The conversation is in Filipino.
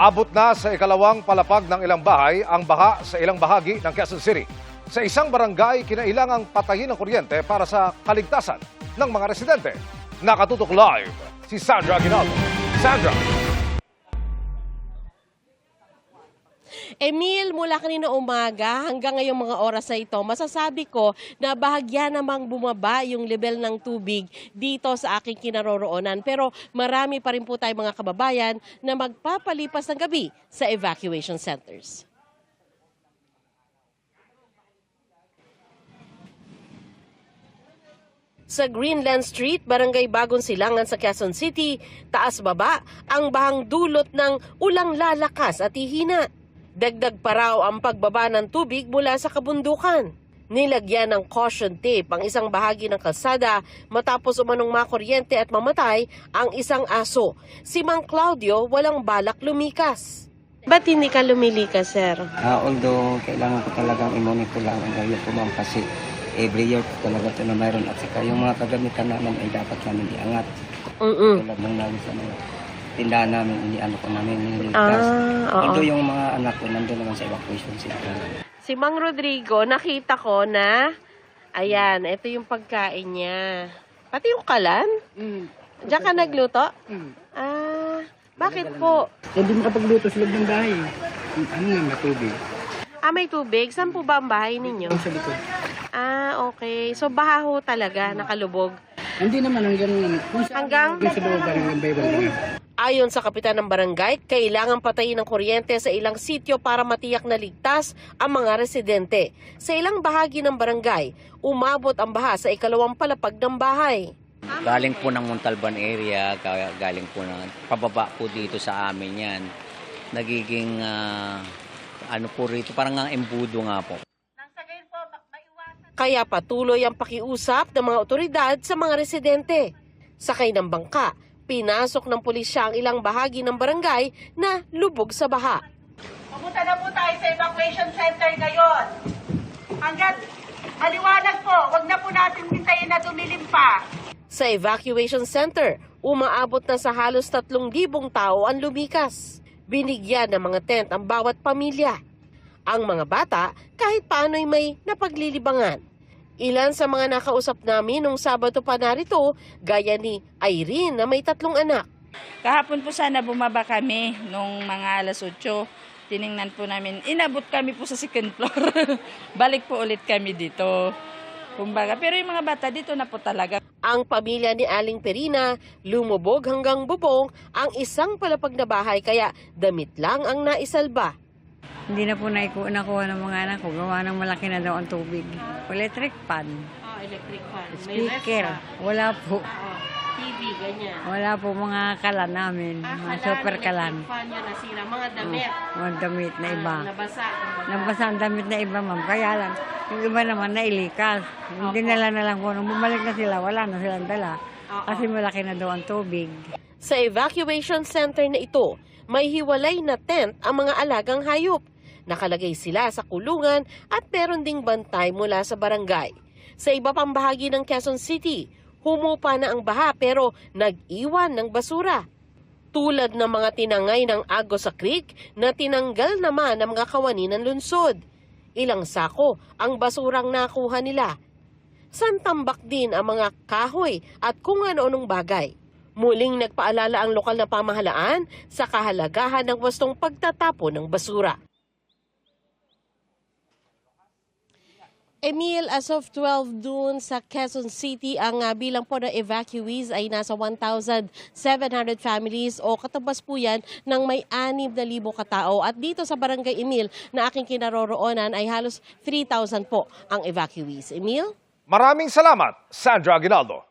Abot na sa ikalawang palapag ng ilang bahay ang baha sa ilang bahagi ng Quezon City. Sa isang barangay, kinailangang patayin ang kuryente para sa kaligtasan ng mga residente. Nakatutok live si Sandra Aguinaldo. Sandra! Emil, mula kanina umaga hanggang ngayong mga oras na ito, masasabi ko na bahagya namang bumaba yung level ng tubig dito sa aking kinaroroonan. Pero marami pa rin po tayong mga kababayan na magpapalipas ng gabi sa evacuation centers. Sa Greenland Street, Barangay Bagong Silangan sa Quezon City, taas-baba ang bahang dulot ng ulang lalakas at hihina. Dagdag pa raw ang pagbaba ng tubig mula sa kabundukan. Nilagyan ng caution tape ang isang bahagi ng kalsada matapos umanong makuryente at mamatay ang isang aso. Si Mang Claudio walang balak lumikas. Ba't hindi ka lumilikas, sir? Although kailangan ko talagang i-monitor lang ang gawin ko ma'am kasi every year talaga ito na mayroon at saka yung mga kagamitan namin ay dapat namin iangat. Tulad ng namin sa mga tindahan namin, iniano ko namin nililigtas. Although yung mga anak ko nandun naman sa evacuation center. Si Mang Rodrigo, nakita ko na, ayan, ito yung pagkain niya. Pati yung kalan? Diyan ka nagluto? Bakit po? Hindi makapagluto sa loob ng bahay. Ano nga, matubig. May tubig? Saan po ba ang bahay ninyo? Sa likod. Okay. So, baha ho talaga, nakalubog. Hindi naman hanggang sa loob hanggang baybay. Ayon sa kapitan ng barangay, kailangan patayin ng kuryente sa ilang sityo para matiyak na ligtas ang mga residente. Sa ilang bahagi ng barangay, umabot ang baha sa ikalawang palapag ng bahay. Galing po ng Montalban area, galing po ng pababa po dito sa amin yan. Nagiging ano po rito, parang nga embudo nga po. Kaya patuloy ang pakiusap ng mga otoridad sa mga residente. Sakay ng bangka, pinasok ng pulisya ang ilang bahagi ng barangay na lubog sa baha. Pumunta na po tayo sa evacuation center ngayon. Hanggang maliwanag po, wag na po natin hintayin na dumilim pa. Sa evacuation center, umaabot na sa halos 3,000 tao ang lumikas. Binigyan ng mga tent ang bawat pamilya. Ang mga bata kahit paano'y may napaglilibangan. Ilan sa mga nakausap namin nung Sabado pa narito, gaya ni Irene na may 3 anak. Kahapon po sana bumaba kami nung mga alas 8. Tiningnan po namin, inabot kami po sa second floor. Balik po ulit kami dito. Kumbaga, pero yung mga bata dito na po talaga. Ang pamilya ni Aling Perina, lumubog hanggang bubong ang isang palapag na bahay kaya damit lang ang naisalba. Hindi na po nakuha ng mga anak ko. Gawa ng malaki na daw ang tubig. Electric fan. Electric fan. Speaker. Wala po. TV, ganyan. Wala po mga kalan namin. Mga super kalan. Fan yun nasira. Mga damit. Mga damit na iba. Nabasa. Nabasa ang damit na iba, ma'am. Kaya lang, yung iba naman nailikas. Hindi nila na lang kung nung bumalik na sila, wala na silang dala. Kasi malaki na daw ang tubig. Sa evacuation center na ito, may hiwalay na tent ang mga alagang hayop. Nakalagay sila sa kulungan at meron ding bantay mula sa barangay. Sa iba pang bahagi ng Quezon City, humupa na ang baha pero nag-iwan ng basura. Tulad ng mga tinangay ng Agos sa Creek na tinanggal naman ng mga kawani ng lungsod. Ilang sako ang basurang nakuha nila. Santambak din ang mga kahoy at kung ano-anong bagay. Muling nagpaalala ang lokal na pamahalaan sa kahalagahan ng wastong pagtatapon ng basura. Emil, as of 12 noon sa Quezon City, ang bilang po ng evacuees ay nasa 1,700 families o katabas po yan ng may 6,000 katao. At dito sa Barangay Emil na aking kinaroroonan ay halos 3,000 po ang evacuees. Emil? Maraming salamat, Sandra Aguinaldo.